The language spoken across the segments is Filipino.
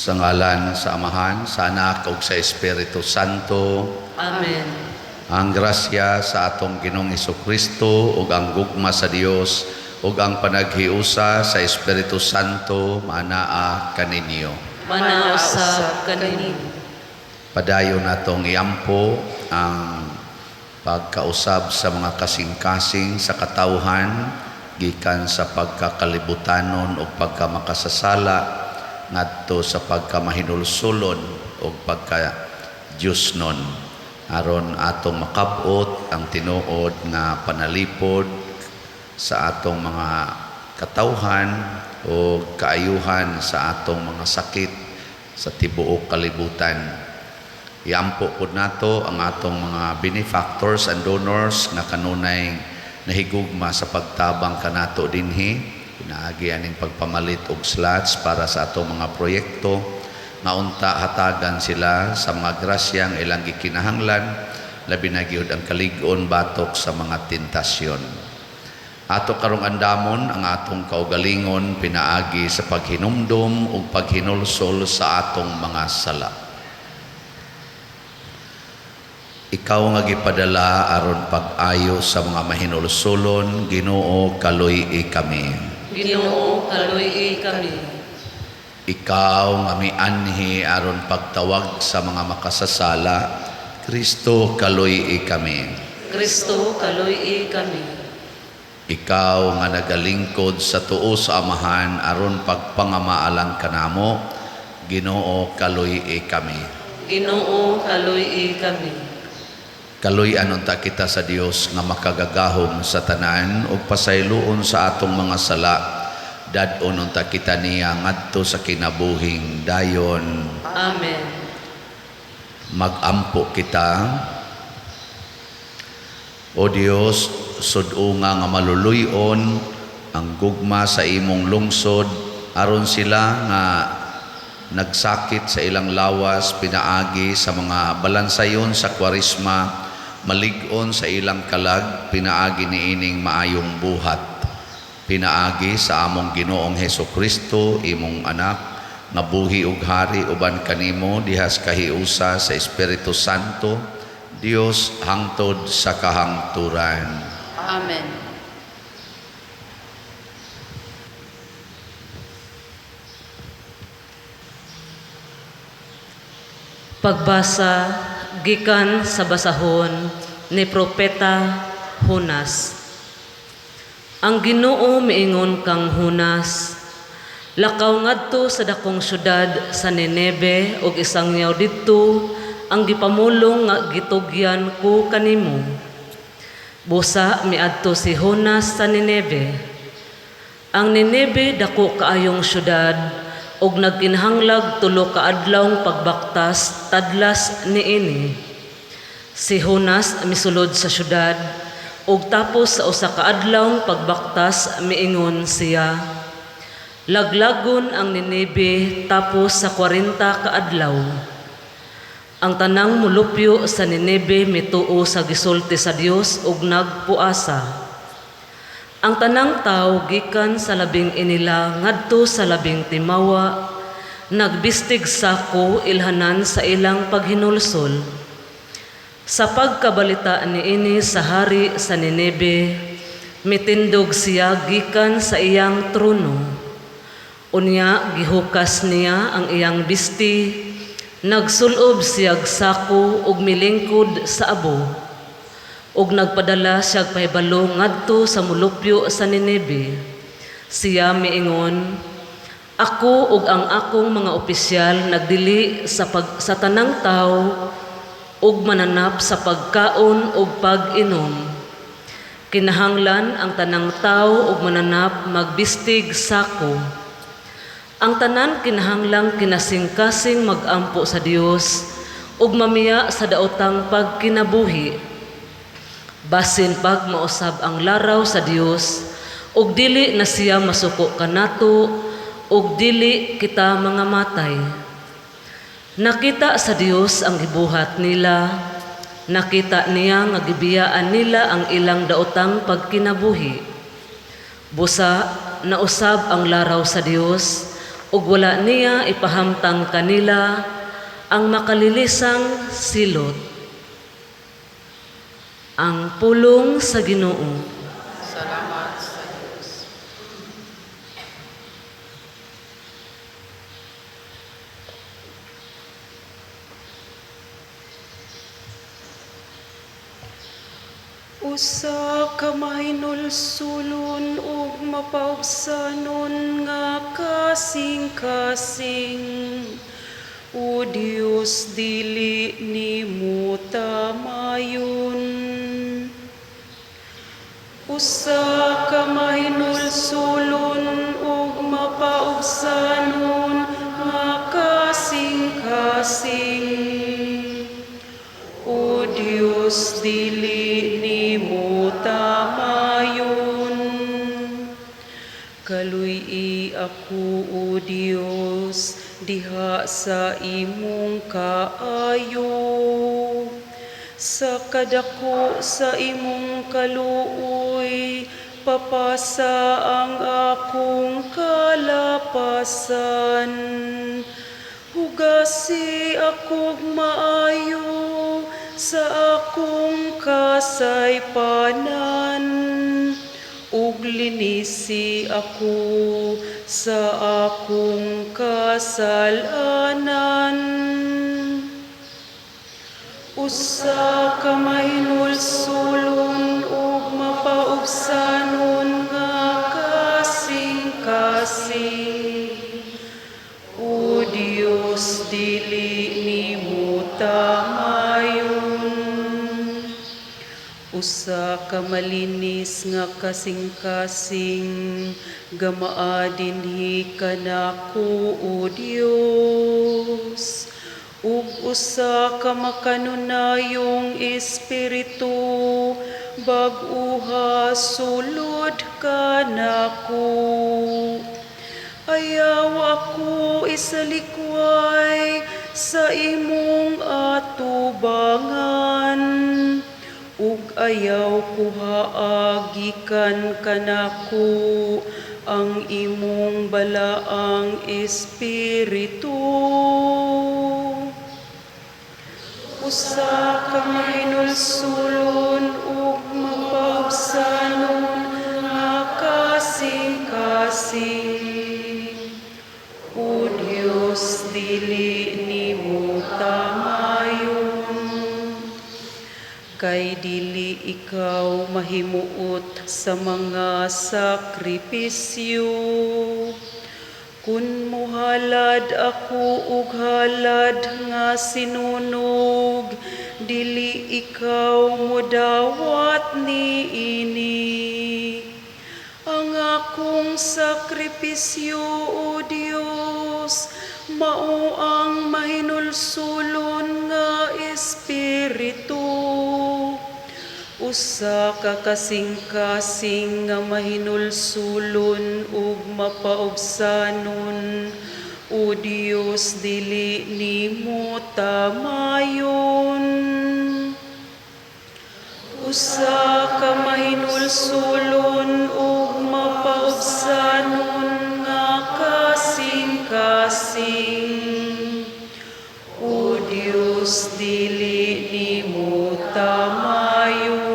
Sa ngalan sa Amahan, sa Anak ug sa Espiritu Santo. Amen. Ang grasya sa atong Ginoong Hesukristo ug ang gugma sa Dios ug ang panaghiusa sa Espiritu Santo manaa kaninyo. Manausab kaninyo. Padayon natong iampo ang pagkausab sa mga kasing-kasing sa katawhan gikan sa pagkakalibutanon o pagkamakasasala ngadto sa pagkamahinulsulon o pagka-Diyosnon aron atong makabot ang tinuod nga panalipod sa atong mga katawhan o kaayuhan sa atong mga sakit sa tibuok kalibutan. Iampo po nato ang atong mga benefactors and donors na kanunay nahigugma sa pagtabang kanato dinhi. Pinaagi aning pagpamalit og slots para sa atong mga proyekto nga unta hatagan sila sa mga grasyang ilang gikinahanglan labi na gyud ang kalig-on batok sa mga tentasyon. Ato karong andamon ang atong kaugalingon pinaagi sa paghinumdom ug paghinulsol sa atong mga sala. Ikaw nga gipadala aron pag-ayo sa mga mahinulsolon, Ginoo kaluy kami. Ginoo kaluy kami. Ikaw nga mianhi aron pagtawag sa mga makasasala, Kristo kaluy kami. Kristo kaluy kami. Ikaw nga nagalingkod sa tuo sa Amahan aron pagpangamaalan kanamo, Ginoo kaluy kami. Ginoo kaluy kami. Kaluy anunta kita sa Dios nga makagagahom sa tanan ug pasayloon sa atong mga sala. Dad-on unta kita niya ngadto sa kinabuhing dayon. Amen. Magampo kita. O Dios, sud-o nga maluluyon ang gugma sa imong lungsod aron sila nga nagsakit sa ilang lawas pinaagi sa mga balansayon sa Kwaresma, malig-on sa ilang kalag pinaagi niining maayong buhat. Pinaagi sa among Ginoong Hesukristo imong anak nga buhi ug hari uban kanimo dihas kahiusa sa Espiritu Santo, Dios hangtod sa kahangturan. Amen. Pagbasa gikan sa basahon ni Propeta Jonas. Ang Ginoo miingon kang Jonas, lakaw ngadto sa dakong syudad sa Nineve ug isang yaw didto ang gipamulong nga gitugyan ko kanimo. Busa miadto si Jonas sa Nineve. Ang Nineve dako kaayong syudad ug nagkinahanglag 3 ka adlawng pagbaktas tadlas niini. Si Jonas misulod sa syudad ug tapos sa usa ka adlawng pagbaktas miingon siya, laglagon ang Nineve tapos sa 40 ka adlaw. Ang tanang mulupyo sa Nineve mituo sa gisulti sa Dios ug nagpuasa. Ang tanang tawo gikan sa labing inila ngadto sa labing timawa nagbistig sako ilhanan sa ilang paghinulsol. Sa pagkabalita niini sa hari sa Nineve, mitindog siya gikan sa iyang trono. Unya gihukas niya ang iyang bisti, nagsulob siyag sako ug milingkod sa abo. Ug nagpadala siya pahibalo ngadto sa mulupyo sa Nineve. Siya miingon, ako ug ang akong mga opisyal nagdili sa tanang tawo ug mananap sa pagkaon ug pag-inom. Kinahanglan ang tanang tawo ug mananap magbistig sako. Ang tanan kinahanglang kinasing-kasing magampo sa Dios ug mamiya sa daotang pagkinabuhi. Basin pag mausab ang laraw sa Dios ug dili na siya masuko kanato ug dili kita mga matay. Nakita sa Dios ang gibuhat nila, nakita niya nga gibiyaan nila ang ilang daotang pagkinabuhi. Busa nausab ang laraw sa Dios ug wala niya ipahamtang kanila ang makalilisang silot. Ang pulong sa Ginoo. Salamat sa Diyos. Usa ka mahinulsulon ug mapaubsanon nga kasing-kasing. O Dios, dili nimo tamayon. Usa ka mahinulsulon ug mapaubsanon nga kasing-kasing. O Dios, dili nimo tamayon. Kaluy-i ako, O Dios, diha sa imong kaayo. Sa kadako sa imong kaluoy, papasa ang akong kalapasan. Hugasi akong maayo sa akong kasaypanan, ug linisi ako sa akong kasalanan. Usa ka mahinulsulon ug mapaubsanon nga kasing-kasing. O Dios, dili nimo tamayon. Usa ka malinis nga kasing-kasing, gamaa dinhi kanako, O Dios. Ug usa ka makanunayong espiritu, bag-uha sulod kanako. Ayaw ako isalikway sa imong atubangan, ug ayaw kuhaagikan kanako ang imong balaang espiritu. Usa ka mahinulsulon ug mapaubsanon nga kasing-kasing. O Dios, dili nimo tamayon. Kay dili ikaw mahimuot sa mga sakripisyo. Kun muhalad ako ug halad nga sinunog, dili ikaw modawat niini. Ang akong sakripisyo, O Dios, mao ang mahinulsulon nga espiritu. Usa ka kasing-kasing nga mahinulsulon ug mapaubsanon. O Dios, dili nimo tamayon. Usa ka mahinulsulon ug mapaubsanon nga kasing-kasing. O Dios, dili nimo tamayon.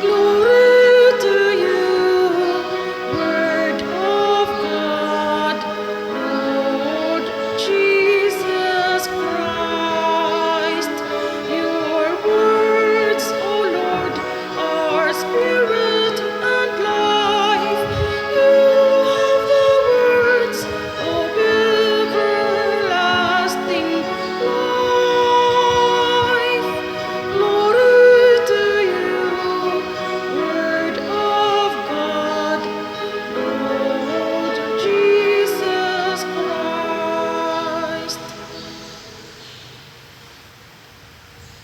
Glory to you, Word of God, Lord Jesus Christ. Your words, O Lord, are spirit and life. You have the words of everlasting life. Glory to you, Word of God, Lord Jesus Christ.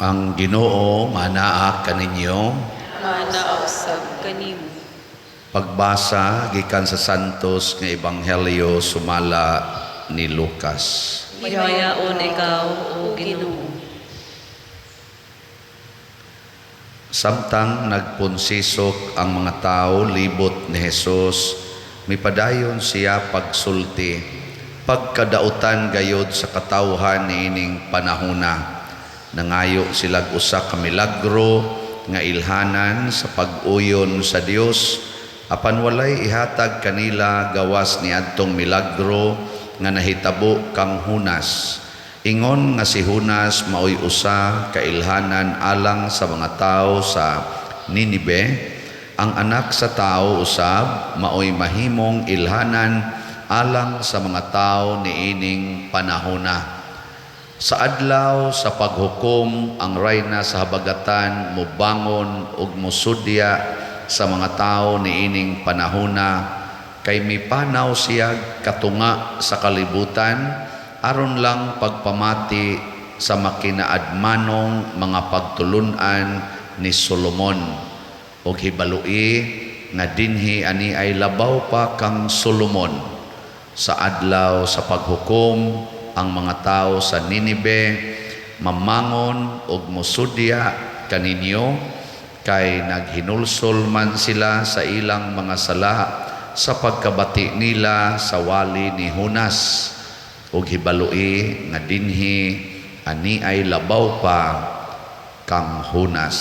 Ang Ginoo manaa kaninyo. Manausab kanimo. Pagbasa gikan sa Santos nga Ebanghelyo sumala ni Lucas. Himayaon ikaw, O Ginoo. Samtang nagpunsisok ang mga tao libot ni Jesus, mipadayon siya pagsulti, pagkadautan gayod sa katawhan niining panahona. Nangayo silag usa ka milagro nga ilhanan sa pag-uyon sa Dios, apan walay ihatag kanila gawas ni adtong milagro nga nahitabo kang Hunas. Ingon nga si Hunas maoy usa ka ilhanan alang sa mga tao sa Ninibe. Ang anak sa tao usab maoy mahimong ilhanan alang sa mga tao niining panahona. Sa adlaw sa paghukom, ang rayna sa habagatan mubangon ug musudya sa mga tao niining panahona, kay mipanaw siya katunga sa kalibutan aron lang pagpamati sa makinaadmanong mga pagtulunan ni Solomon. Og hibalui nga dinhi ani ay labaw pa kang Solomon. Sa adlaw sa paghukom, ang mga tao sa Ninibe mamangon og musudya kaninyo, kay naghinulsol man sila sa ilang mga sala sa pagkabati nila sa wali ni Hunas. Og hibalui nga dinhi ani ay labaw pa kang Hunas.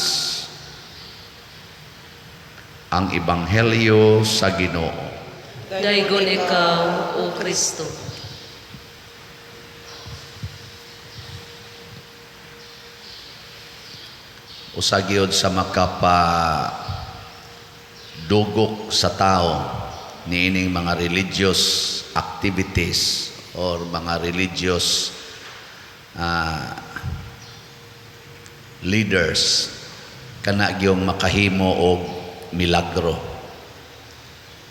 Ang Ebanghelyo sa Ginoo. Daygon ikaw, O Kristo. Usagyod sa makapa-dugok sa tao niining mga religious activities or mga religious leaders, kana gyung makahimo og milagro.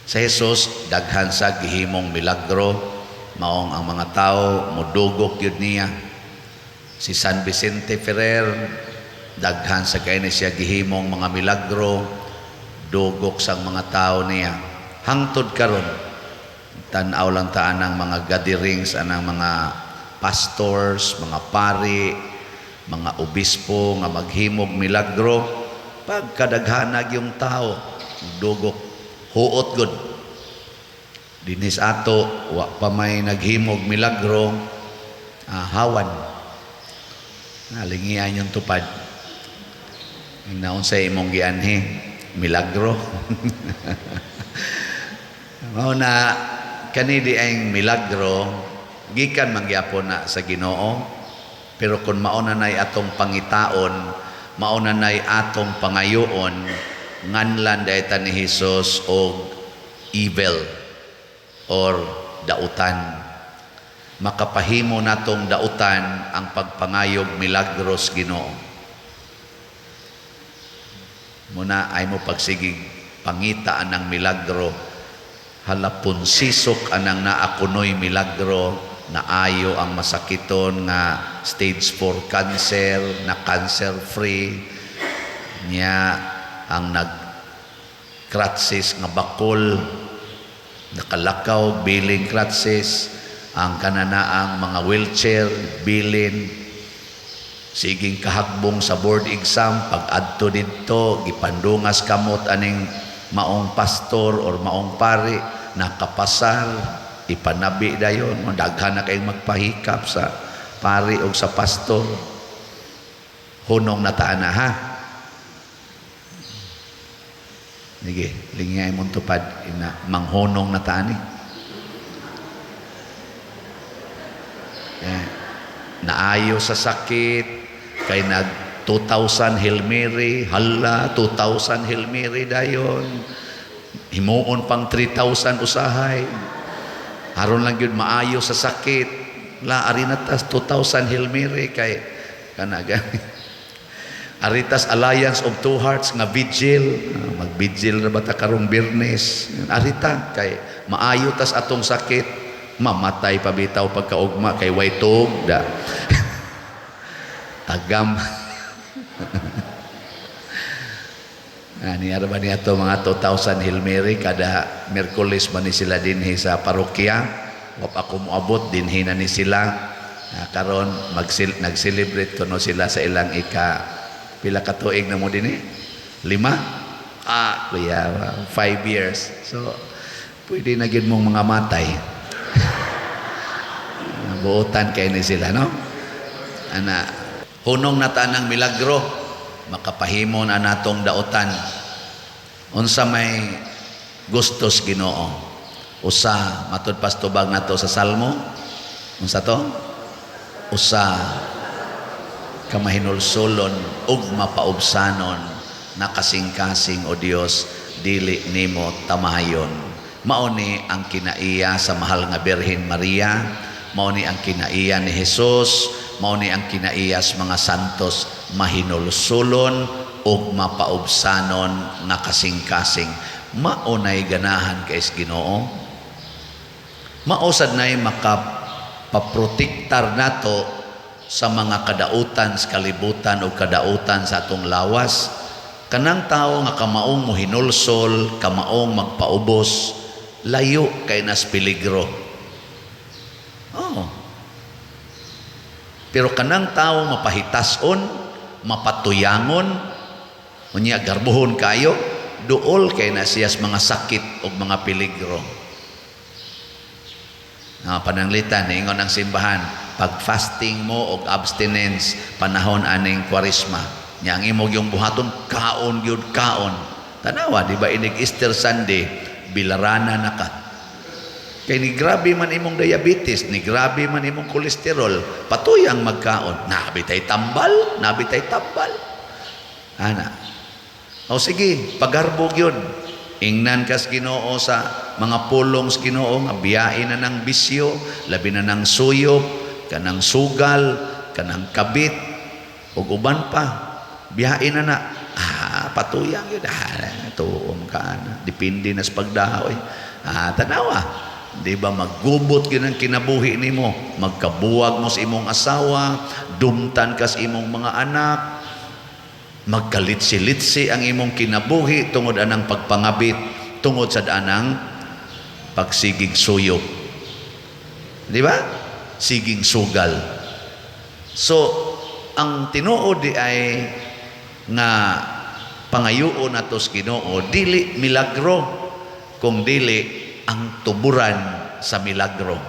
Sa Jesus daghan sa gihimong milagro, maong ang mga tao modugok gyud niya. Si San Vicente Ferrer daghan sa kay ni siya gihimong mga milagro, dugok sang mga tao niya. Hangtod karon tan-aw lang taan ang mga gatherings anang mga pastors, mga pari, mga obispo nga maghimog milagro. Pagkadaghanag yung tao, dugok, huot gud. Dinis ato, wa pa may naghimog milagro, hawan. Nalingian yung tupad. Naon sa imong gianhi, milagro. Mao na kanidi ang milagro gikan mangyapon na sa Ginoo, pero kung mauna nay atong pangitaon, mauna nay atong pangayoon, nganlan dayta ni Hesus og evil or dautan. Makapahimo natong dautan ang pagpangayog milagros Ginoo. Muna ay mo pagsigig pangitaan ng milagro, halapon sisok anang naakunoy milagro, na ayo ang masakiton nga stage 4 cancer, na cancer free niya, ang nag-kratsis nga bakol nakalakaw, biling kratsis, ang kananaang mga wheelchair bilin, siging kahagbong sa board exam, pag adto didto gipandungas kamot aning maong pastor or maong pari, nakapasar, ipanabi dayon, daghan na kayong magpahikap sa pari o sa pastor. Hunong na taana ha. Sige, lingay mong tupad, manghunong na taani. Naayo sa sakit, kay nag 2,000 Hail Mary, hala, 2,000 Hail Mary dayon. Himuon pang 3,000 usahay. Aron lang yun maayo sa sakit. La, arinatas 2,000 Hail Mary kay kanaga. Aritas Alliance of Two Hearts nga vigil. Mag-vigil na bata karong Biyernes. Arita kay maayo tas atong sakit. Mamatay pabitaw pagkaugma kay way tug da. Tagam. Ani arba niya to mga 2,000 Hail Mary kada Miyerkules man ni sila dinhi sa parokya. Wap ako moabot dinhi na ni sila. Karon nag-celebrate kuno sila sa ilang pila ka tuig na mo dinhi. 5? Kuya, 5 years. So, pwede na gid mong mga matay. Buotan kayo ni sila, no? Hunong na tanang milagro, makapahimo na natong dautan. Unsa may gustos Ginoo. Usa, matud pastubag nato sa Salmo. Unsa to? Usa, kamahinulsulon ug mapaubsanon nakasing-kasing o Dios dili nimo tamahayon. Mao ni ang kinaiya sa mahal nga Birhen Maria, mao ni ang kinaiya ni Jesus, mao ni ang kinaiya sa mga santos, mahinulsulon ug mapaubsanon nakasing-kasing. Mao nay ganahan kay Ginoo. Mao sad nay makapaprotektar nato sa mga kadautan sa kalibutan o kadautan sa atong lawas. Kanang tao nga kamaong mohinulsol, kamaong magpaubos, layo kay nas peligro. Pero kanang tao mapahitason, mapatuyangon, unya garbuhon kayo, duol kay na siya sa mga sakit o mga peligro. Pananglitan, ingon ang simbahan, pag fasting mo o abstinence, panahon aning kwarisma, nya ang imong yung buhaton, kaon yun, kaon. Tanawa, di ba inig Easter Sunday, bilarana na ka. Kaya ni grabe man imong diabetes, ni grabe man imong kolesterol, patuyang magkaon. Nabitay tambal, nabitay tambal. O sige, pagarbog yun. Ingnan kas Ginoo sa mga pulong sa Ginoo, nga biyain na ng bisyo, labi na ng suyop, kanang sugal, kanang kabit, o uban pa. Biyain na patuyang yun. Tuom ka na. Dipindi na sa pagdahoy. Tanawa. Di ba maggubot yun ang kinabuhi ni mo. Magkabuwag mo sa imong asawa. Dumtan ka sa imong mga anak. Magkalitsi-litsi ang imong kinabuhi tungod anang pagpangabit. Tungod sa anang pagsigig suyop. Di ba? Siging sugal. So, ang tinuod di ay nga pangayuon nato sa Ginoo, dili milagro, kung dili ang tuburan sa milagro.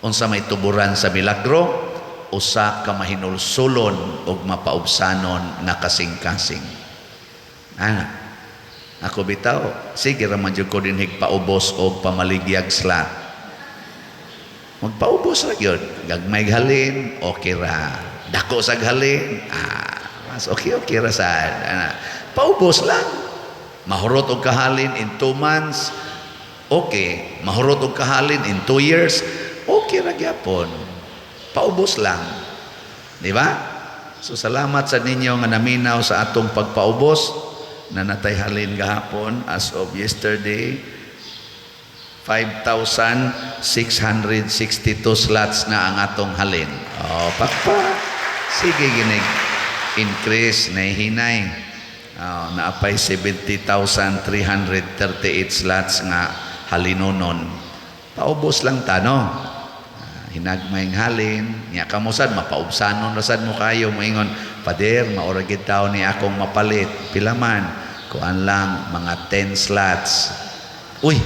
Unsa may tuburan sa milagro? Usa ka mahinulsulon ug mapaubsanon na kasing-kasing. Ako bitaw, sige ra man jud ko dinhig paubos og pamaligyag slat. Magpaubos ra gyud, gagmay halin, okay ra. Dako sa halin, mas okay ra sad. Paubos lang. Mahurot og kahalin in 2 months, okay. Mahurot og kahalin in 2 years, okay ra gyapon. Paubos lang. Di ba? So salamat sa ninyo nga naminaw sa atong pagpaubos na natay halin gahapon as of yesterday. 5,662 slots na ang atong halin. Sige ginig increase na hinay. Naapay 70,338 slots nga halinonon. Paubos lang tano. Hinagmayng halin, niya kamusad, mapaubsanon rasad mo kayo, moingon, Pader, mauragid tao ni akong mapalit. Pilaman, kuan lang, mga 10 slots. Uy,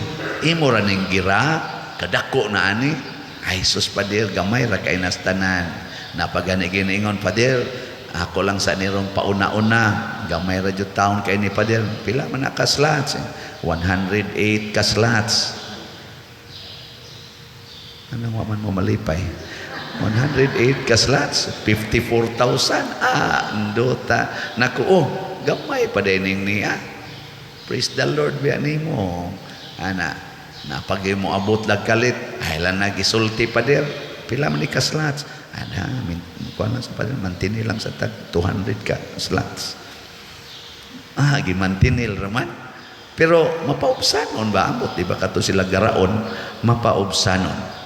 imo ra ning gira, kadako na ani. Ay, sus Pader, gamay ra kay nastanan. Napagani giniingon, Pader, ako lang sa nirong pauna-una, gamay ra jud taon kay ni Pader. Pila man ka slots? 108 ka slots. Anong waman mo malipay? 108 ka slots, 54,000. Ndota. Naku, gamay pa dining niya. Praise the Lord, biya nimo. Napagay mo abot lag kalit, ay lang nagisulti pa der. Pila man ni ka slots? Kuha sa pa der, mantinil lang sa tag 200 ka slots. Gimantinil raman. Pero mapaubsanon ba? Amot, di ba kato sila garaon, mapaubsanon.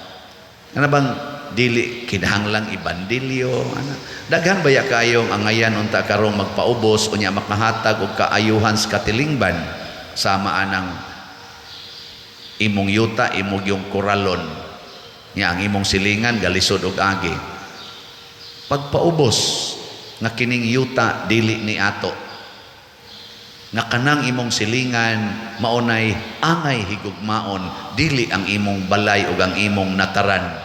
Ano bang dili kinahanglang ibandilyo? Daghan baya kayong angayan unta karong magpaubos unya makahatag og kaayuhan sa katilingban sama anang imong yuta, imong yung koralon. Nya ang imong silingan galisod og agi. Pagpaubos nga kining yuta dili ni ato. nga kanang imong silingan maunay angay higugmaon, dili ang imong balay ug ang imong nataran.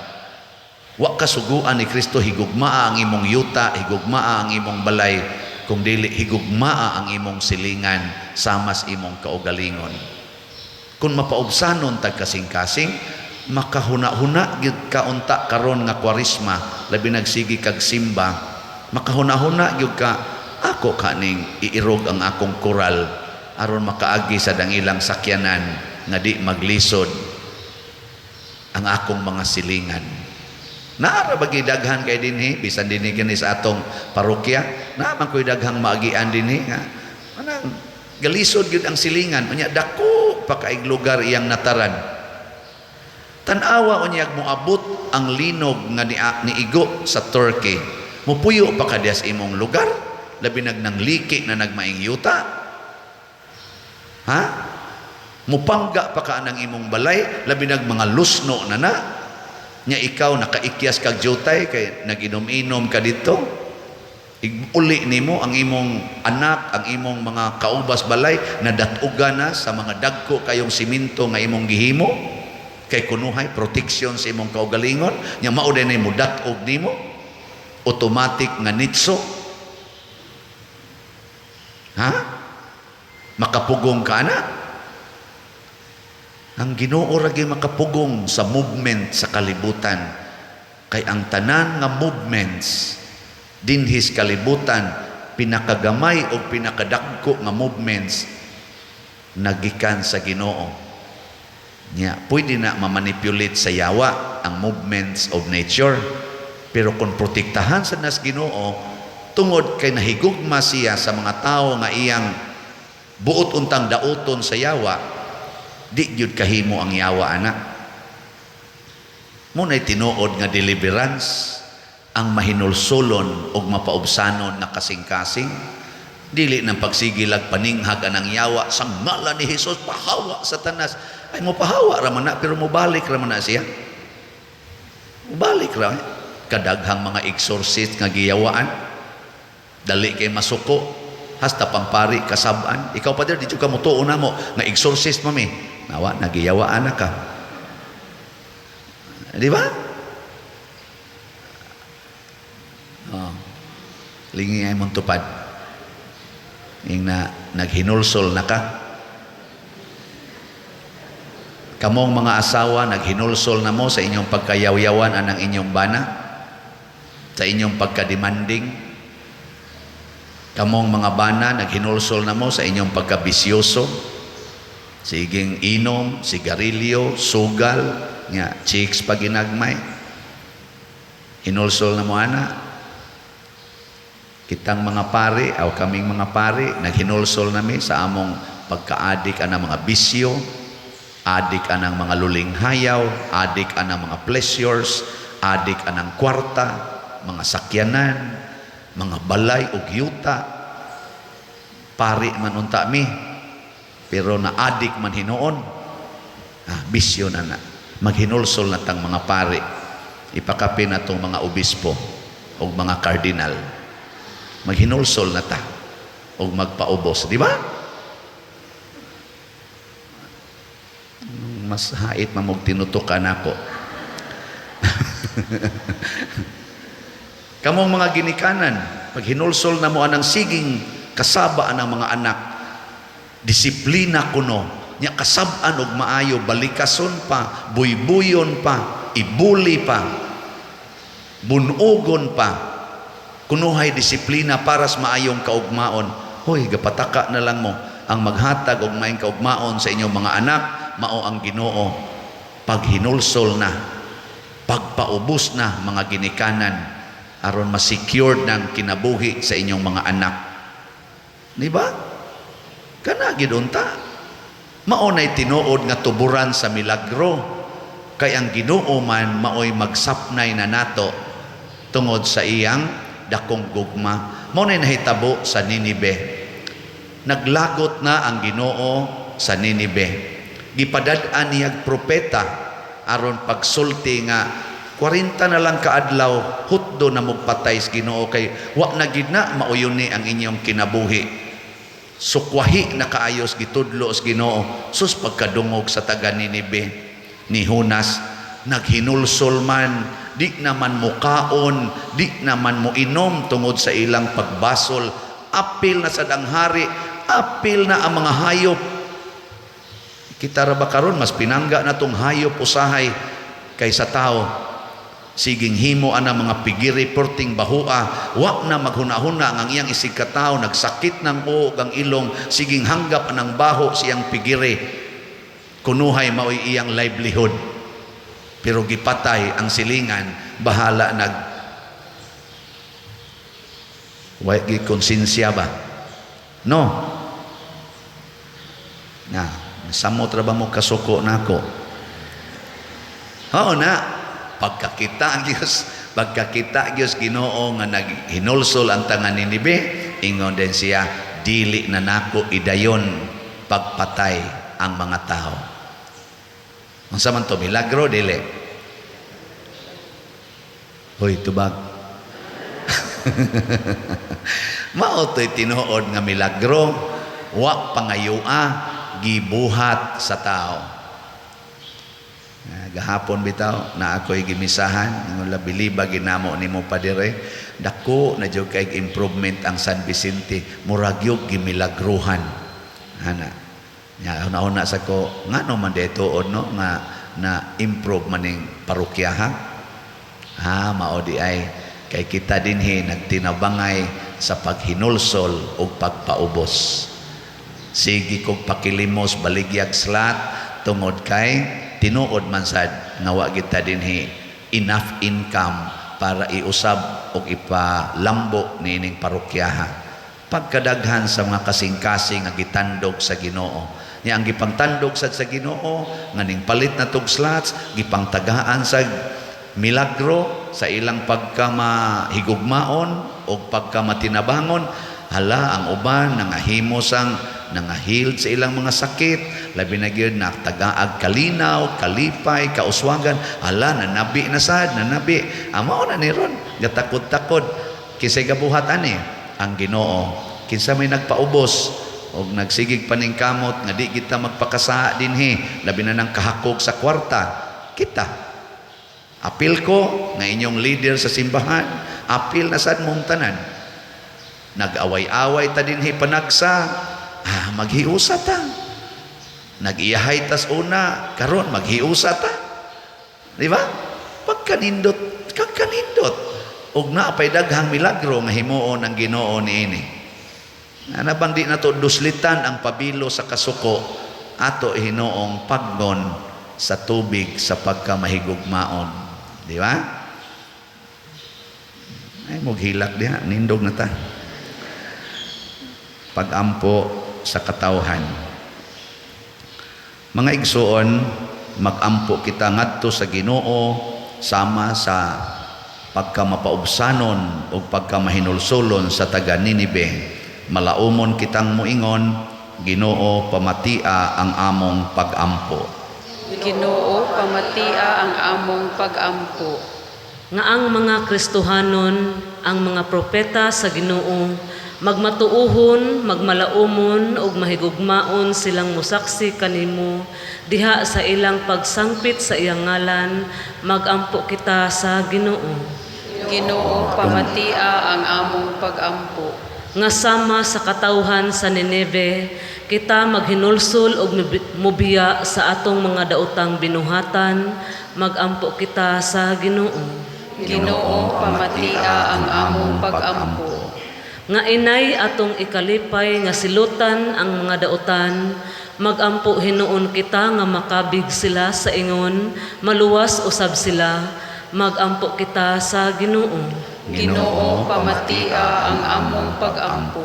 Wa kasuguan ni Kristo higugmaa ang imong yuta, higugmaa ang imong balay, kung dili higugmaa ang imong silingan samas imong kaugalingon. Kung mapaubsanon tag kasing-kasing, makahuna-huna gyud ka unta karon nga Kwaresma, labi nagsigi kag simba, makahuna-huna gyud ka ako kaning iirog ang akong koral aron makaagi sa dangilang sakyanan nga di maglisod ang akong mga silingan. Naara bagi daghan kay dinhi bisan dinhi kini sa atong parokya, naman koy daghang maagian dinhi nga anang galisod gyud ang silingan unya dako pa kaig lugar iyang nataran. Tan-awa unyag moabot ang linog nga niigo sa Turkey. Mupuyo pa ka dias imong lugar, labi nang liki na nagmaing yuta. Ha? Mupangga pa ka ng imong balay, labi mga lusno na na. Nya ikaw nakaikyas kag jutay kay naginom-inom ka dito. Uli nimo ang imong anak, ang imong mga kaubas balay na datuga na sa mga dagko kayong siminto nga imong gihimo. Kay kunuhay protection sa imong kaugalingon, nya mao din nimo datog nimo. Automatic nga nitso. Ha? Makapugong ka na? Ang Ginoo ra gyud makapugong sa movement sa kalibutan. Kay ang tanan nga movements dinhis kalibutan, pinakagamay o pinakadagko nga movements nagikan sa Ginoo. Nya pwede na mamanipulate sa yawa ang movements of nature, pero kung protektahan sa nas Ginoo tungod kay nahigugma siya sa mga tao nga iyang buot untang dauton sa yawa, di gyud kahimo ang yawa ana. Muna'y tinuod nga deliverance ang mahinulsulon og mapaubsanon na kasing-kasing, dili ng pagsigilag paninghag anang yawa sa ngalan ni Hesus pahawa sa tanas. Ay mo pahawa ra man na, pero mobalik ra man na siya. Mobalik ra kadaghang mga exorcist nga giyawaan, dali kay masuko hasta pampari kasab-an. Ikaw pa di ka mo tuon na mo nga exorcist mami, nawa nagiyawaan na ka, di ba? Oh, lingi ay mong tupad ing na naghinulsol na ka. Kamong mga asawa naghinulsol na mo sa inyong pagkayawyawan anang inyong bana, sa inyong pagkademanding. Kamong mga bana naghinulsol na mo sa inyong pagkabisyoso, siging inom, sigarilyo, sugal, nga chicks pag ginagmay. Hinulsol na mo ana. Kitang mga pari, o kaming mga pari, naghinulsol nami sa among pagkaadik anang mga bisyo, adik anang mga luling hayaw, adik anang mga pleasures, adik anang kwarta, mga sakyanan, mga balay ug yuta. Pari man unta mi, pero na adik man hinuon, bisyo na na. Maghinulsol na tang mga pari, ipakapi na tong mga obispo o mga kardinal. Maghinulsol na ta o magpaubos, di ba? Mas hait mamog tinutukan ako. Kamong mga ginikanan, pag hinulsol na mo anang siging kasaba anang mga anak, disiplina kuno, nya kasab-an og maayo, balikason pa, buybuyon pa, ibuli pa, bunugon pa, kunuhay disiplina para sa maayong kaugmaon. Hoy, gapataka na lang mo ang maghatag og maayong kaugmaon sa inyong mga anak, mao ang Ginoo. Pag hinulsol na, pagpaubos na mga ginikanan, aron ma-secured ng kinabuhi sa inyong mga anak. Di ba? Kana gid unta. Maunay tinuod nga tuburan sa milagro, kay ang Ginoo man maoy magsapnay na nato tungod sa iyang dakong gugma. Maunay nahitabo sa Ninibe. Naglagot na ang Ginoo sa Ninibe. Gipadad-an niyag propeta aron pagsulti nga 40 na lang kaadlaw hutdo na magpatay sa Ginoo, kay wa na gid na mauyoni ang inyong kinabuhi. sukwahi na kaayos gitudlo sa Ginoo. Sus pagkadungog sa taga Ninibe ni Hunas, naghinulsol man, di naman mukaon, di naman mo inom tungod sa ilang pagbasol. Apil na sa danghari, apil na ang mga hayop. Kita ra ba karon mas pinangga na tong hayop usahay kaysa tao. Siging himo ana mga pigiri porting bahua, wa na maghuna-huna ang iyang isig ka tao, nagsakit ng uog ang ilong, siging hanggap anang baho siyang pigiri. Kunuhay mao'y iyang livelihood. Pero gipatay ang silingan, bahala nag wa gi konsensya ba? No. Na samot ra ba mo kasuko nako? Oo na, pagkakita Diyos Ginoo nga naghinulsol ang tanga ni Ninibe, ingon din siya, dili na nako idayon pagpatay ang mga tao. Unsa man to, milagro dili? Hoy, tubag. Mao to'y tinuod nga milagro, wa pangayua, gibuhat sa tao. Gahapon bitaw na ako'y gimisahan, ingon labiliba ginamo nimo pa dire, dako na jud kay improvement ang San Vicente, murag yug gimilagruhan. Ana. Ya una sa ko ngano man daytoon no nga na improve maning parokyaha. Mao di ay kay kita dinhi nagtinabangay sa paghinulsol o pagpaubos. Sige kog pakilimos baligyag slat tungod kay tinuod man sad nga wa kita dinhi enough income para iusab og ipalambo niining parokyaha. Pagkadaghan sa mga kasing-kasing nga gitandog sa Ginoo. Nya ang gipangtandog sad sa Ginoo nganing palit na tog slots, gipangtagaan sa milagro sa ilang pagkamahigugmaon o pagkamatinabangon. Hala ang uban nangahimo sang nangahil sa ilang mga sakit, labi na gyud nagtagaag kalinaw, kalipay, kauswagan. Hala nanabi na sad, nanabi. Mao na ni ron gatakod-takod kisay gabuhat ani ang Ginoo. Kinsa may nagpaubos og nagsigig paning kamot nga di kita magpakasa dinhi, labi na nang kahakog sa kwarta. Kita apil ko nga inyong leader sa simbahan, apil na sad mong tanan. Nag-away-away ta dinhi panagsa, maghiusa ta. Nag-iyahay tas una, karon maghiusa ta. Di ba? Pagkanindot, kagkanindot. Og naapay daghang milagro nga himuon ang Ginoo niini. Ana bang di nato duslitan ang pabilo sa kasuko ato Hinoong pagnon sa tubig sa pagkamahigugmaon. Di ba? Ay mughilak diha, nindog na ta. Pagampo sa katawhan. Mga igsoon, magampo kita ngadto sa Ginoo sama sa pagkamapaubsanon o pagkamahinulsulon sa taga Ninibe. Malaumon kitang muingon, Ginoo pamatia ang among pagampo. Ginoo pamatia ang among pagampo. Nga ang mga Kristohanon, ang mga propeta sa Ginoo, magmatuuhon, magmalaumon ug mahigugmaon silang musaksi kanimo diha sa ilang pagsangpit sa iyang ngalan. Magampo kita sa Ginoo. Ginoo pamatia ang among pagampo. Nga sama sa katawhan sa Nineve, kita maghinulsol ug mubiya sa atong mga daotang binuhatan. Magampo kita sa Ginoo. Ginoo pamatia ang among pagampo. Nga inay atong ikalipay nga silutan ang mga daotan, magampo hinuon kita nga makabig sila sa ingon, maluwas usab sila. Magampo kita sa Ginoo. Ginoo pamatia ang among pagampo.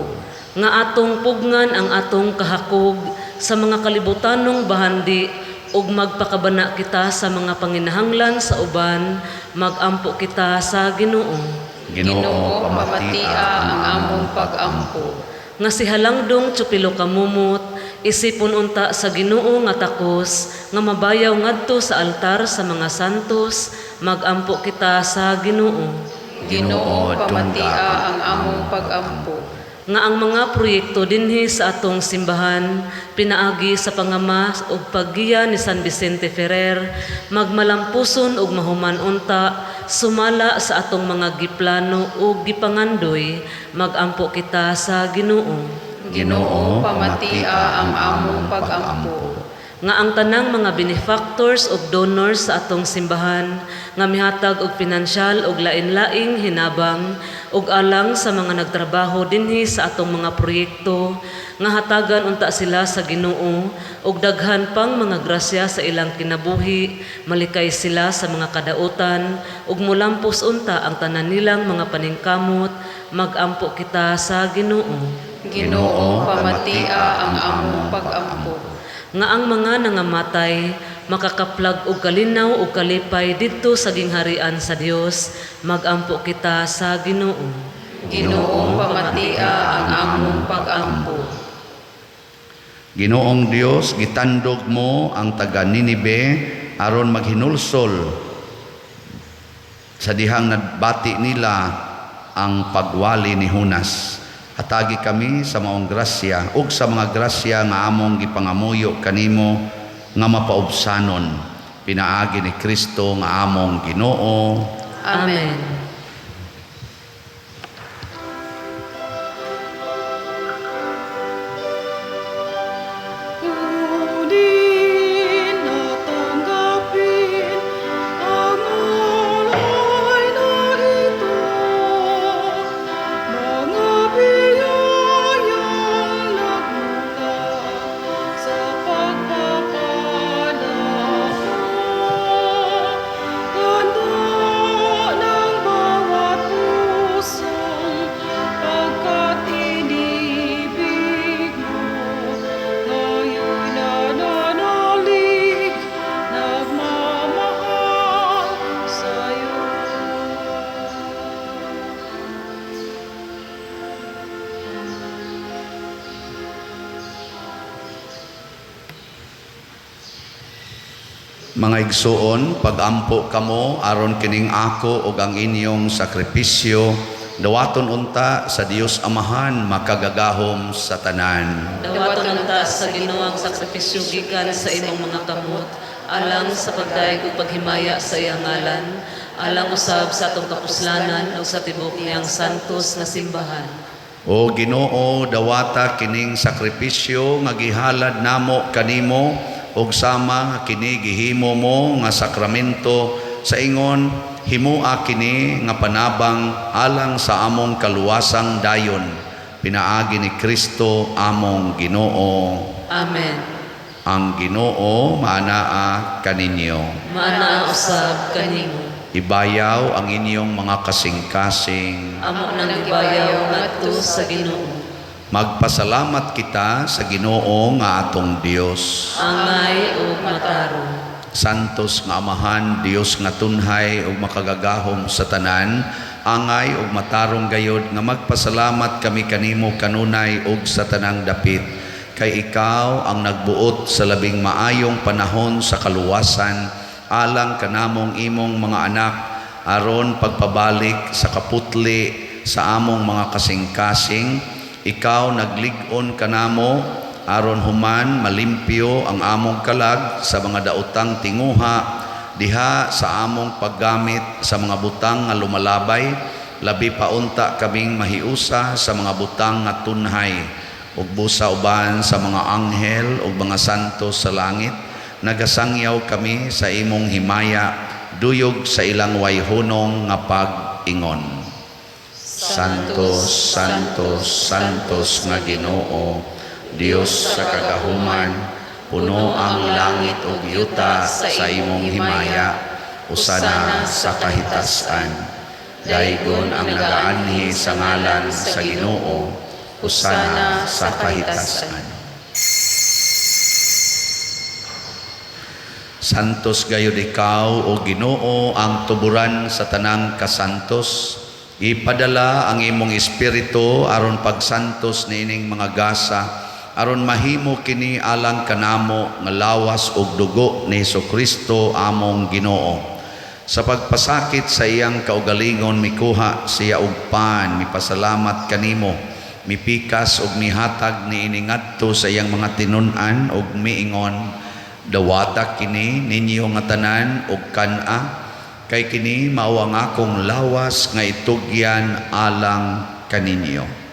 Nga atong pugngan ang atong kahakog sa mga kalibutanong bahandi ug magpakabana kita sa mga panginahanglan sa uban. Magampo kita sa Ginoo. Ginoo pamatia ang among pagampo. Nga si halangdong tsupilo kamumot, isipon unta sa Ginoo nga takos, nga mabayaw ngadto sa altar sa mga santos. Magampo kita sa Ginoo. Ginoo pamatia ang among pagampo. nga ang mga proyekto dinhi sa atong simbahan pinaagi sa pangama ug paggiya ni San Vicente Ferrer magmalampuson ug mahuman unta sumala sa atong mga giplano ug gipangandoy magampo kita sa Ginoo. Ginoo, pamatia ang among pag-ampo. Nga ang tanang mga benefactors ug donors sa atong simbahan nga mihatag og pinansyal ug lain-laing hinabang ug alang sa mga nagtrabaho dinhi sa atong mga proyekto nga hatagan unta sila sa Ginoo ug daghan pang mga grasya sa ilang kinabuhi, malikay sila sa mga kadautan ug mulampos unta ang tanan nilang mga paningkamot, magampo kita sa Ginoo. Ginoo, pamatia ang among pag-ampo. Nga ang mga nangamatay makakaplag og kalinaw ug kalipay didto sa gingharian sa Dios, magampo kita sa Ginoo. Ginoo, pamatia ang among pag-ampo. Ginoong Dios, gitandog mo ang taga Ninibe aron maghinulsol sa dihang nabati nila ang pagwali ni Hunas. Hatagi kami sa maong grasya ug sa mga grasya nga among gipangamuyo kanimo nga mapaubsanon pinaagi ni Kristo nga among Ginoo. Amen. Mga igsuon, pagampo kamo aron kining ako ug ang inyong sakripisyo dawaton unta sa Dios Amahan makagagahom sa tanan. Dawaton unta sa Ginoo ang sakripisyo gikan sa imong mga kamot alang sa pagdaig ug paghimaya sa iyang ngalan, alang usab sa atong kapuslanan ug sa tibok niyang santos nga simbahan. O Ginoo, dawata kining sakripisyo nga gihalad namo kanimo ug sama kini gihimo mo nga sakramento sa ingon himua kini nga panabang alang sa among kaluwasang dayon pinaagi ni Kristo among Ginoo. Amen. Ang Ginoo maanaa kaninyo. Maana usab kanimo. Ibayaw ang inyong mga kasing-kasing. Amo nang ibayaw ngadto sa Ginoo. Magpasalamat kita sa Ginoo nga atong Dios. Angay ug matarong. Santos nga Amahan, Dios nga tunhay ug makagagahom sa tanan, angay ug matarong gayod nga magpasalamat kami kanimo kanunay ug sa tanang dapit. Kay ikaw ang nagbuot sa labing maayong panahon sa kaluwasan, alang kanamong imong mga anak, aron pagpabalik sa kaputli sa among mga kasing-kasing. Ikaw naglig-on kanamo aron human malimpyo ang among kalag sa mga daotang tinguha diha sa among paggamit sa mga butang nga lumalabay, labi pa unta kaming mahiusa sa mga butang nga tunhay ug busa uban sa mga anghel ug mga santos sa langit. Nagasangyaw kami sa imong himaya duyog sa ilang wayhunong nga pag-ingon. Santos, Santos, Santos nga Ginoo, Dios sa kagahuman, puno ang langit ug yuta sa imong himaya, usana sa kahitasan. Daygon ang nagaanhi sa ngalan sa Ginoo, usana sa kahitasan. Santos gayud ikaw o Ginoo ang tuburan sa tanang kasantos. Ipadala ang imong espiritu aron pagsantos niining mga gasa aron mahimo kini alang kanamo nga lawas ug dugo ni Hesukristo among Ginoo. Sa pagpasakit sa iyang kaugalingon mikuha siya og pan mipasalamat kanimo mipikas ug mihatag niini ngadto sa iyang mga tinun-an ug miingon, dawata kini ninyo nga tanan ug kan-a, kay kini mao ang akong lawas nga itugyan alang kaninyo.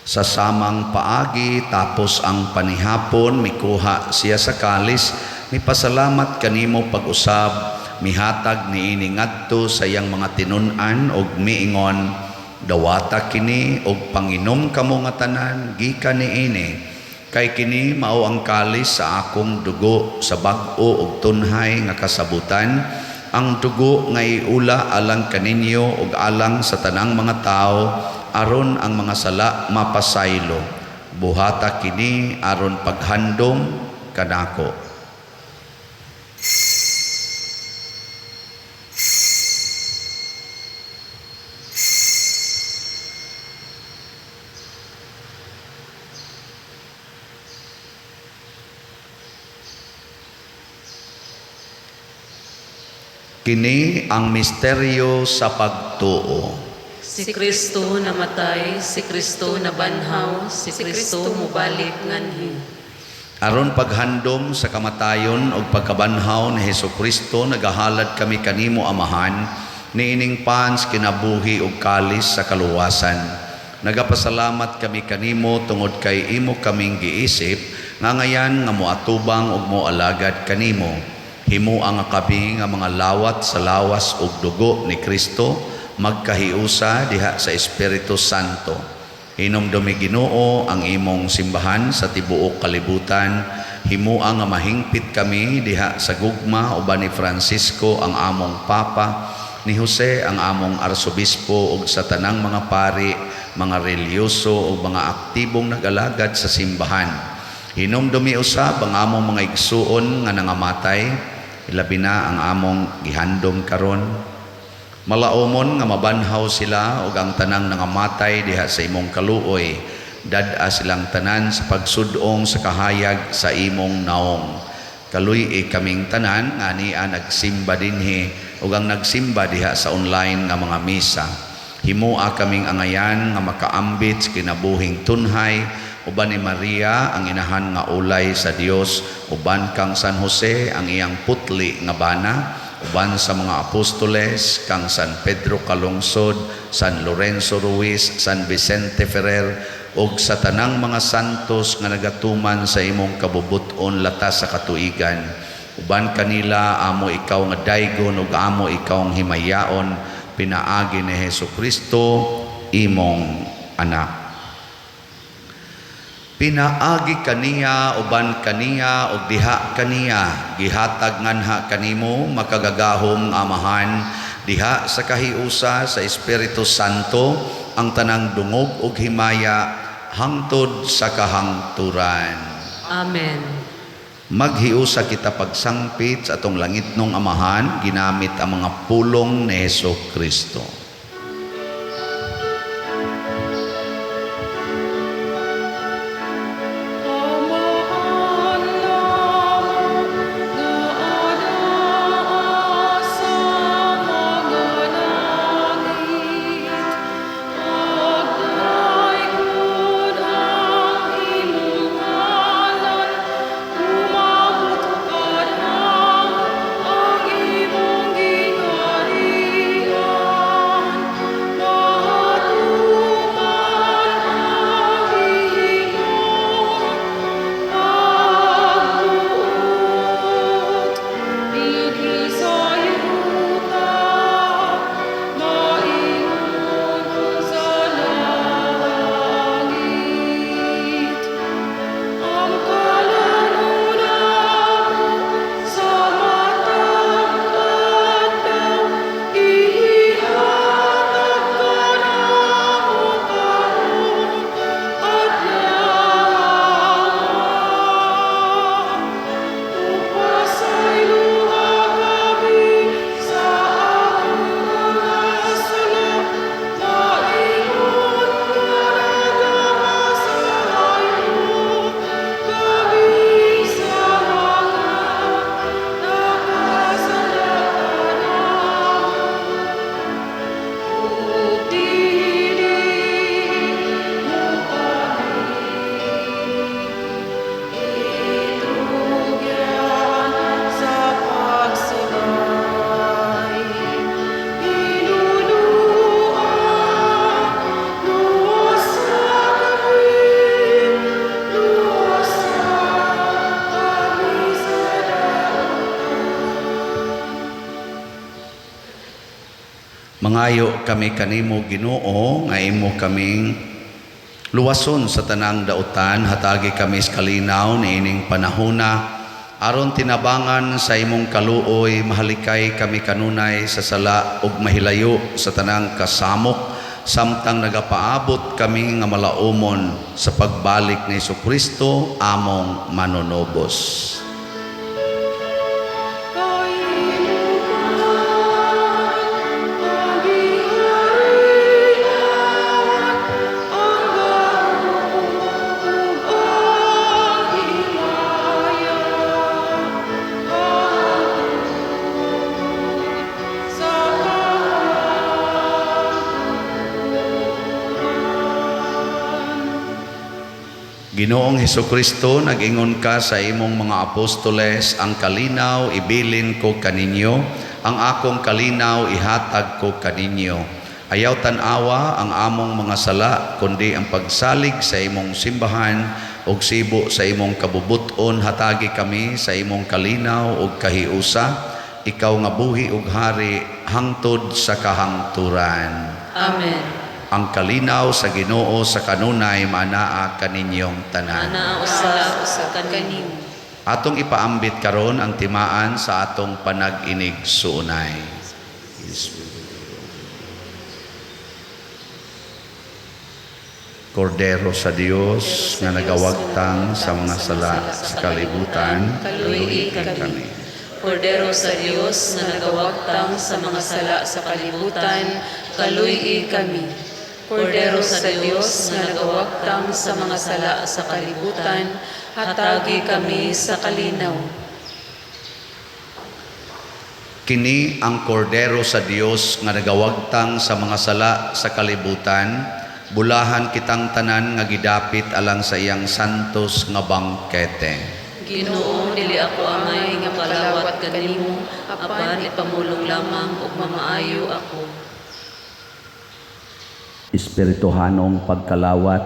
Sa samang paagi tapos ang panihapon, mikuha siya sa kalis, mipasalamat kanimo pag-usab, mihatag niini ngadto sa iyang mga tinun-an ug miingon, dawata kini ug panginom kamo nga tanan gikan niini, kay kini mao ang kalis sa akong dugo sa bag-o ug tunhay nga kasabutan, ang dugo nga iula alang kaninyo ug alang sa tanang mga tao, aron ang mga sala mapasaylo. Buhata kini aron paghandom kanako. Kini ang misteryo sa pagtuo. Si Kristo namatay, si Kristo nabanhaw, si Kristo mubalik nganhi. Aron paghandom sa kamatayon o pagkabanhaw ni Hesukristo, nagahalad kami kanimo Amahan, niining pans kinabuhi o kalis sa kaluwasan. Nagapasalamat kami kanimo tungod kay imo kaming giisip, nga ngayan nga moatubang ug moalagad kanimo. Himo ang kami nga mga lawat sa lawas ug dugo ni Kristo, magkahiusa diha sa Espiritu Santo. Hinumdumi Ginoo ang imong simbahan sa tibuok kalibutan. Himua nga mahingpit kami diha sa gugma uban ni Francisco ang among Papa, ni Jose ang among Arsobispo ug sa tanang mga pari, mga relyoso ug mga aktibong nag-alagad sa simbahan. Hinumdumi usab ang among mga igsuon nga nangamatay, ilabi na ang among gihandom karon. Malaumon nga mabanhaw sila ug ang tanang nangamatay diha sa imong kaluoy, dad-a silang tanan sa pagsudong sa kahayag sa imong naong. Kaluy kaming tanan nga niya nagsimba dinhi ug ang nagsimba diha sa online nga mga misa. Himua kaming angayan nga makaambit sa kinabuhing tunhay, uban ni Maria ang inahan nga ulay sa Dios, uban kang San Jose ang iyang putli nga bana, uban sa mga apostoles kang San Pedro Calungsod, San Lorenzo Ruiz, San Vicente Ferrer ug sa tanang mga santos nga nagatuman sa imong kabubuton latas sa katuigan. Uban kanila amo ikaw nga daygon ug amo ikaw ang himayaon, pinaagi ni Hesukristo imong anak. Pinaagi kaniya uban kaniya ug diha kaniya gihatag nganha kanimo makagagahom Amahan diha sa kahiusa sa Espiritu Santo ang tanang dungog ug himaya hangtod sa kahangturan. Amen. Maghiusa kita pagsangpit sa atong langitnong Amahan ginamit ang mga pulong ni Hesukristo. Nangayo kami kanimo Ginoo nga imo kaming luwason sa tanang dautan, hatagi kami sa kalinaw niining panahona aron tinabangan sa imong kaluoy, mahalikay kami kanunay sa sala ug mahilayo sa tanang kasamok samtang nagapaabot kami nga malaumon sa pagbalik ni Jesucristo among manunobos. Ginoong Hesukristo, nag-ingon ka sa imong mga apostoles, ang kalinaw ibilin ko kaninyo, ang akong kalinaw ihatag ko kaninyo. Ayaw tanawa ang among mga sala, kundi ang pagsalig sa imong simbahan ug sibo sa imong kabubuton, hatagi kami sa imong kalinaw ug kahiusa, ikaw nga buhi ug hari hangtod sa kahangturan. Amen. Ang kalinaw sa Ginoo sa kanunay manaa kaninyong tanan. Ana usa kanimo. Atong ipaambit karon ang timaan sa atong panag-inig suunay. Kordero sa Dios nga nagawagtang sa mga sala sa kalibutan, kaluoy kami. Kordero sa Dios nga nagawagtang sa mga sala sa kalibutan, kaluoy kami. Kordero sa Dios nga nagawagtang sa mga sala sa kalibutan, hatagi kami sa kalinaw. Kini ang kordero sa Dios nga nagawagtang sa mga sala sa kalibutan, bulahan kitang tanan nga gidapit alang sa iyang santos nga bangkete. Ginoo, dili ako amay nga palawat kanimo, apan ipamulong lamang ug mamaayo ako. Espirituhanong pagkalawat.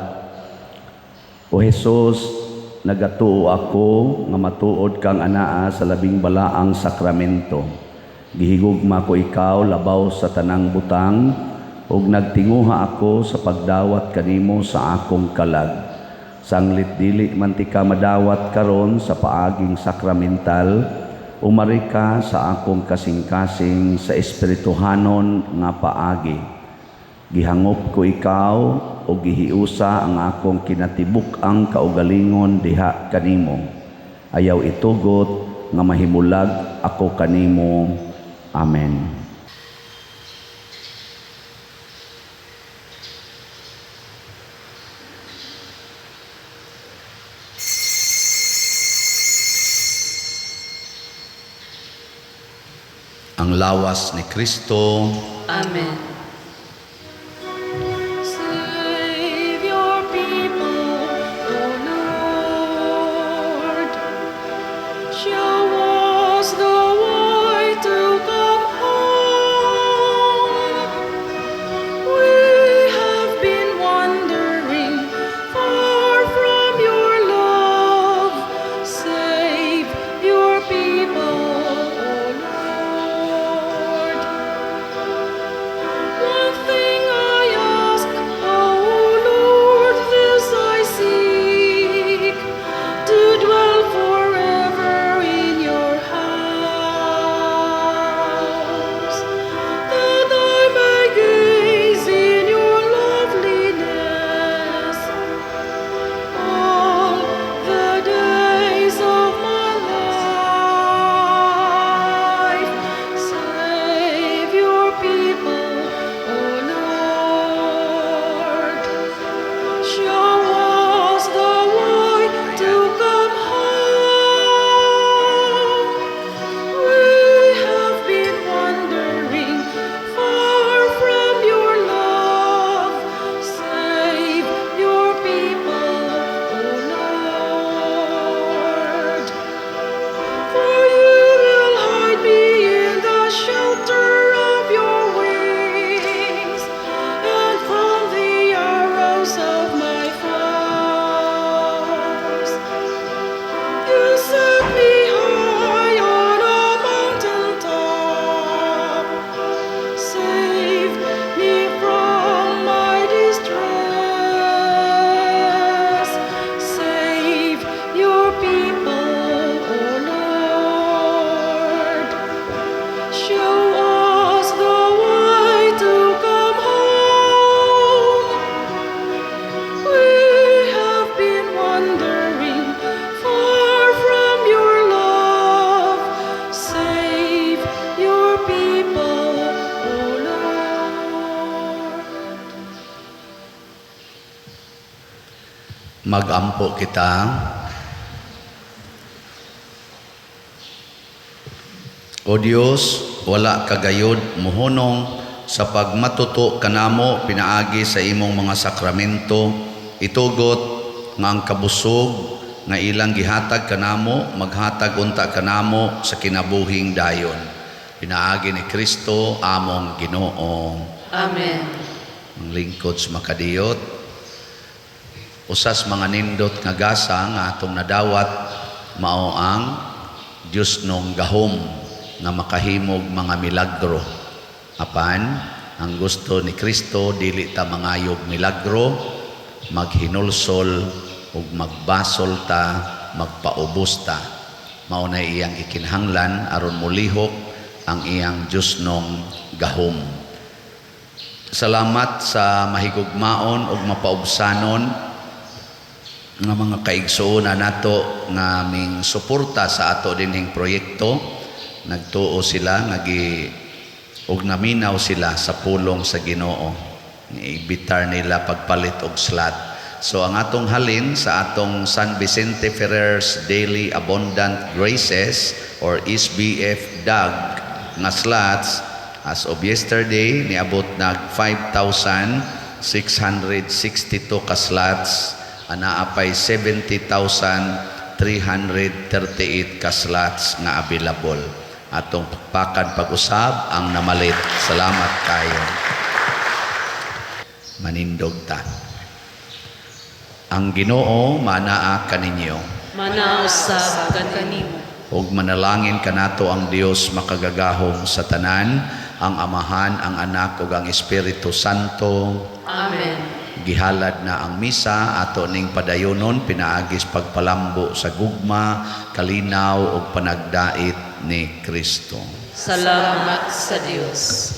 O Jesus, nagatuo ako nga matuod kang anaa sa labing balaang sakramento. Gihigugma ko ikaw labaw sa tanang butang ug nagtinguha ako sa pagdawat kanimo sa akong kalag. Sanglit dili man ti ka madawat karon sa paaging sakramental, umari ka sa akong kasing-kasing sa espirituhanon nga paagi. Gihangop ko ikaw o gihiusa ang akong kinatibuk ang kaugalingon diha kanimo. Ayaw itugot nga mahimulag ako kanimo. Amen. Ang lawas ni Kristo. Amen. Save your people, O Lord. Show us the way to come home. We have been wandering far from your love. Save your people, O Lord. Magampo kita. O Dios, wala kagayod muhunong sa pagmatuto kanamo pinaagi sa imong mga sakramento, itugot nga ang kabusog nga ilang gihatag kanamo maghatag unta kanamo sa kinabuhing dayon. Pinaagi ni Kristo among Ginoo. Amen. Ang lingkod sa makadiyot, usas mga nindot nga gasa nga atong nadawat mao ang Dios nung gahom nga makahimog mga milagro. Apan ang gusto ni Kristo dili ta mangayog milagro, maghinulsol ug magbasol ta, magpaubos ta. Mao na iyang ikinahanglan aron mulihok ang iyang Dios nung gahom. Salamat sa mahigugmaon ug mapaubsanon nga mga kaigsuonan nato nga ming suporta sa ato dinhing proyekto. Nagtuo sila ug naminaw sila sa pulong sa Ginoo. Ibitar nila pagpalit og slot. So ang atong halin sa atong San Vicente Ferrer's Daily Abundant Graces or SBF DAG nga slots as of yesterday niabot nag 5,662 ka slots, anaa pay 70,338 ka slots nga available. Atong pakpakan pag-usab ang namalit. Salamat kayo. Manindog ta. Ang Ginoo manaa kaninyo. Manausab kanimo. Ug manalangin kanato ang Dios makagagahom sa tanan, ang Amahan, ang Anak ug ang Espiritu Santo. Amen. Gihalad na ang misa ato ning padayonon pinaagis pagpalambo sa gugma, kalinaw ug panagdait ni Kristo. Salamat sa Dios.